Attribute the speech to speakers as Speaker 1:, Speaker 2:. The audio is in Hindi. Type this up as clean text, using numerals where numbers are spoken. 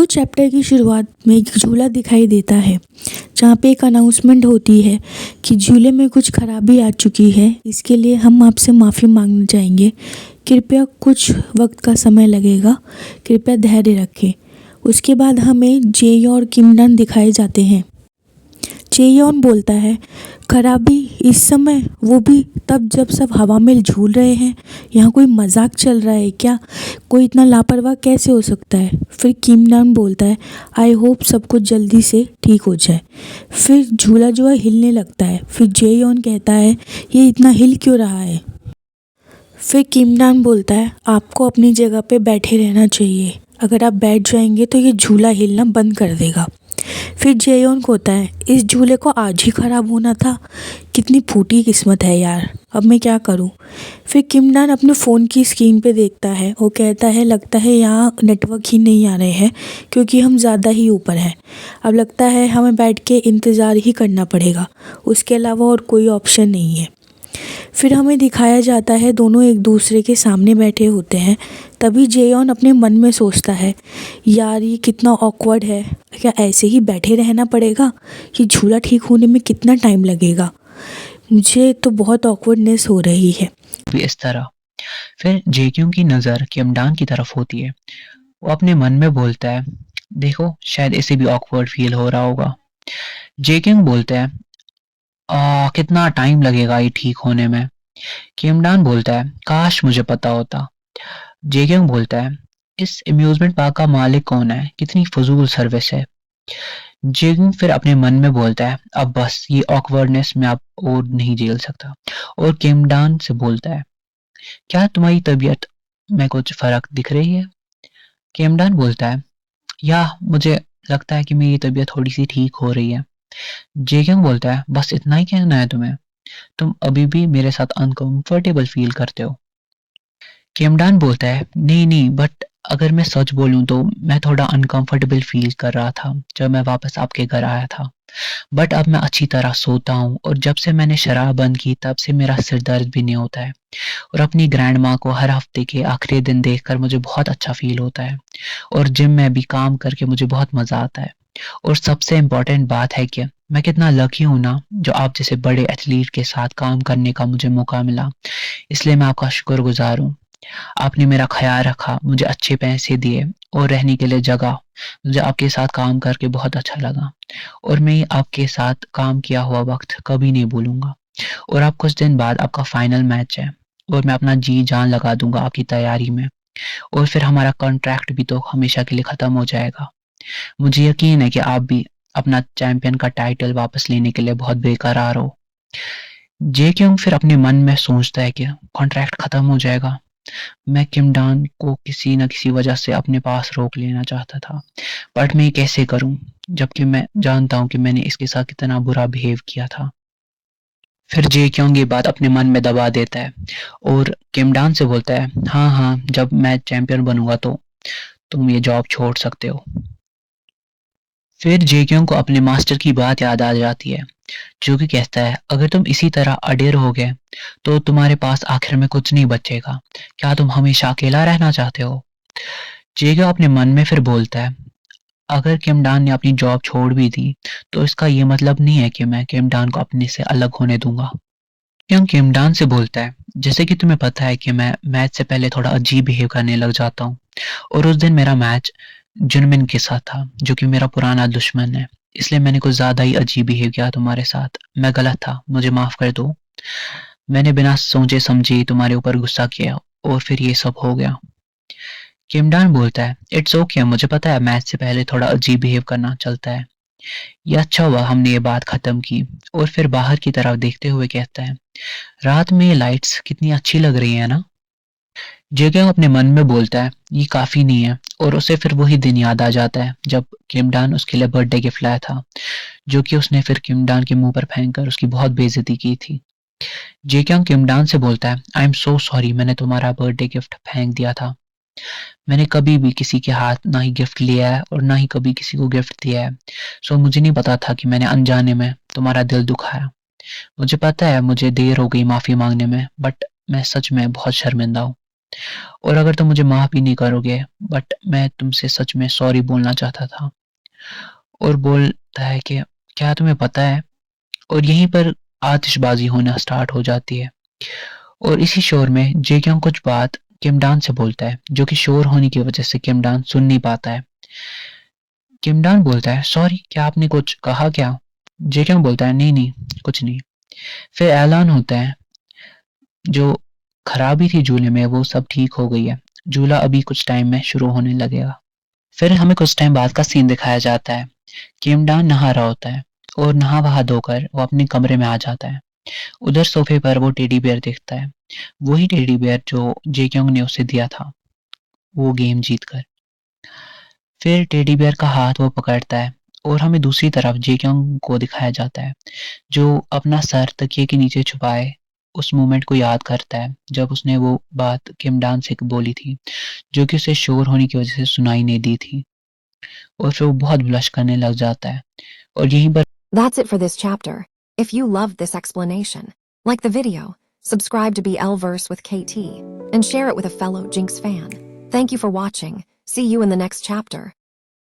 Speaker 1: चैप्टर की शुरुआत में एक झूला दिखाई देता है जहाँ पे एक अनाउंसमेंट होती है कि झूले में कुछ खराबी आ चुकी है। इसके लिए हम आपसे माफ़ी मांगना चाहेंगे। कृपया कुछ वक्त का समय लगेगा, कृपया धैर्य रखें। उसके बाद हमें जेई और किमडन दिखाए जाते हैं। जेयोन बोलता है, खराबी इस समय, वो भी तब जब सब हवा में झूल रहे हैं। यहाँ कोई मजाक चल रहा है क्या? कोई इतना लापरवाह कैसे हो सकता है? फिर किमडन बोलता है, आई होप सब कुछ जल्दी से ठीक हो जाए। फिर झूला जो है हिलने लगता है। फिर जेयोन कहता है, ये इतना हिल क्यों रहा है? फिर किमडन बोलता है, आपको अपनी जगह पे बैठे रहना चाहिए। अगर आप बैठ जाएंगे तो ये झूला हिलना बंद कर देगा। फिर जेयोन को होता है, इस झूले को आज ही ख़राब होना था। कितनी फूटी किस्मत है यार, अब मैं क्या करूं? फिर किमडन अपने फ़ोन की स्क्रीन पे देखता है। वो कहता है, लगता है यहाँ नेटवर्क ही नहीं आ रहे हैं क्योंकि हम ज़्यादा ही ऊपर हैं। अब लगता है हमें बैठ के इंतज़ार ही करना पड़ेगा, उसके अलावा और कोई ऑप्शन नहीं है। फिर हमें दिखाया जाता है दोनों एक दूसरे के सामने बैठे होते हैं। तभी जेयोन अपने मन में सोचता है, यार ये कितना ऑकवर्ड है, क्या ऐसे ही बैठे रहना पड़ेगा? ये झूला ठीक होने में कितना टाइम लगेगा? मुझे तो बहुत ऑकवर्डनेस हो रही है।
Speaker 2: भी इस तरह। फिर जेक्यूं की नज़र किमडान की तरफ होती है। वो अपने मन में बोलता है, देखो शायद इसे भी ऑकवर्ड फील हो रहा होगा। जेक्यूं बोलता है, कितना टाइम लगेगा ये ठीक होने में? किमडान बोलता है, काश मुझे पता होता। जेक्यूं बोलता है, इस अम्यूजमेंट पार्क का मालिक कौन है? कितनी फजूल सर्विस है। जेक्यूं फिर अपने मन में बोलता है, अब बस ये ऑकवर्डनेस में अब और नहीं झेल सकता। और किमडान से बोलता है, क्या तुम्हारी तबीयत में कुछ फर्क दिख रही है? केमडान बोलता है, या मुझे लगता है कि मेरी तबीयत थोड़ी सी ठीक हो रही है। जेक्यूं बोलता है, बस इतना ही कहना है तुम्हें? तुम अभी भी मेरे साथ अनकंफर्टेबल फील करते हो। केमडान बोलता है, नहीं नहीं, बट अगर मैं सच बोलूं तो मैं थोड़ा अनकंफर्टेबल फील कर रहा था जब मैं वापस आपके घर आया था। बट अब मैं अच्छी तरह सोता हूँ और जब से मैंने शराब बंद की तब से मेरा सिर दर्द भी नहीं होता है। और अपनी ग्रैंड माँ को हर हफ्ते के आखिरी दिन देखकर मुझे बहुत अच्छा फील होता है। और जिम में भी काम करके मुझे बहुत मज़ा आता है। और सबसे इम्पोर्टेंट बात है कि मैं कितना लकी हूँ ना, जो आप जैसे बड़े एथलीट के साथ काम करने का मुझे मौका मिला। इसलिए मैं आपका शुक्रगुजार हूँ। आपने मेरा ख्याल रखा, मुझे अच्छे पैसे दिए और रहने के लिए जगह। मुझे आपके साथ काम करके बहुत अच्छा लगा और मैं आपके साथ काम किया हुआ वक्त कभी नहीं भूलूंगा। और अब कुछ दिन बाद आपका फाइनल मैच है और मैं अपना जी जान लगा दूंगा आपकी तैयारी में। और फिर हमारा कॉन्ट्रैक्ट भी तो हमेशा के लिए ख़त्म हो जाएगा। मुझे यकीन है कि आप भी अपना चैंपियन का टाइटल वापस लेने के लिए बहुत बेकरार हो। जे क्योंग फिर अपने मन में सोचता है कि कॉन्ट्रैक्ट ख़त्म हो जाएगा। मैं किमडान को किसी न किसी वजह से अपने पास रोक लेना चाहता था, बट मैं ये कैसे करूं जबकि मैं जानता हूं कि मैंने इसके साथ कितना बुरा बिहेव किया था। फिर जे क्योंग ये बात अपने मन में दबा देता है और किमडान से बोलता है, हाँ हाँ, जब मैं चैंपियन बनूंगा तो तुम ये जॉब छोड़ सकते हो। फिर जे क्योंग को अपने मास्टर की बात याद आ जाती है, जो कि कहता है, अगर तुम इसी तरह अड़े रहोगे तो तुम्हारे पास आखिर में कुछ नहीं बचेगा। क्या तुम हमेशा अकेला रहना चाहते हो? जेगा अपने मन में फिर बोलता है, अगर किमडान ने अपनी जॉब छोड़ भी दी तो इसका ये मतलब नहीं है कि मैं किमडान को अपने से अलग होने दूंगा। क्यों किमडान से बोलता है, जैसे कि तुम्हें पता है कि मैं मैच से पहले थोड़ा अजीब बिहेव करने लग जाता हूँ और उस दिन मेरा मैच जुनमिन के साथ था, जो कि मेरा पुराना दुश्मन है। इसलिए मैंने कुछ ज़्यादा ही अजीब बिहेव किया तुम्हारे साथ। मैं गलत था, मुझे माफ़ कर दो। मैंने बिना सोचे समझे तुम्हारे ऊपर गुस्सा किया और फिर ये सब हो गया। किमडान बोलता है, इट्स ओके, मुझे पता है मैच से पहले थोड़ा अजीब बिहेव करना चलता है। ये अच्छा हुआ हमने ये बात खत्म की। और फिर बाहर की तरफ देखते हुए कहता है, रात में ये लाइट्स कितनी अच्छी लग रही है ना? जेगा अपने मन में बोलता है, ये काफी नहीं है। और उसे फिर वही दिन याद आ जाता है जब किमडान उसके लिए बर्थडे गिफ्ट लाया था, जो कि उसने फिर किमडान के मुंह पर फेंक कर उसकी बहुत बेइज्जती की थी। जेक्यांग किमडान से बोलता है, आई एम सो सॉरी, मैंने तुम्हारा बर्थडे गिफ्ट फेंक दिया था। मैंने कभी भी किसी के हाथ ना ही गिफ्ट लिया है और ना ही कभी किसी को गिफ्ट दिया है। सो मुझे नहीं पता था कि मैंने अनजाने में तुम्हारा दिल दुखाया। मुझे पता है मुझे देर हो गई माफ़ी मांगने में, बट मैं सच में बहुत शर्मिंदा हूँ। और अगर तुम मुझे माफ़ भी नहीं करोगे, बट मैं तुमसे सच में सॉरी बोलना चाहता था। और बोलता है कि क्या तुम्हें पता है? और यहीं पर आतिशबाज़ी होना स्टार्ट हो जाती है। और इसी शोर में जे क्योंग कुछ बात किम डान से बोलता है, जो कि शोर होने की वजह से किम डान सुन नहीं पाता है। किम डान बोलता है, सॉरी, क्या आपने कुछ कहा क्या? जे क्योंग बोलता है, नहीं नहीं, कुछ नहीं। फिर ऐलान होता है, जो खराबी थी झूले में वो सब ठीक हो गई है। झूला अभी कुछ टाइम में शुरू होने लगेगा। फिर हमें कुछ टाइम बाद का सीन दिखाया जाता है। किम डान नहा रहा होता है और नहा वहा धोकर वो अपने कमरे में आ जाता है। उधर सोफे पर वो टेडी बियर देखता है, वही टेडी बियर जो जे क्योंग ने उसे दिया था वो गेम जीतकर। फिर टेडी बियर का हाथ वो पकड़ता है और हमें दूसरी तरफ जे क्योंग को दिखाया जाता है, जो अपना सर तकिए के नीचे छुपाए उस मोमेंट को याद करता है जब उसने वो बात किम डान से बोली थी, जो कि उसे शोर होने की वजह से सुनाई नहीं दी थी। और फिर वो बहुत ब्लश करने लग जाता है और यहीं पर
Speaker 3: That's it for this chapter. If you loved this explanation, like the video, subscribe to BLverse with KT, and share it with a fellow Jinx fan. Thank you for watching. See you in the next chapter.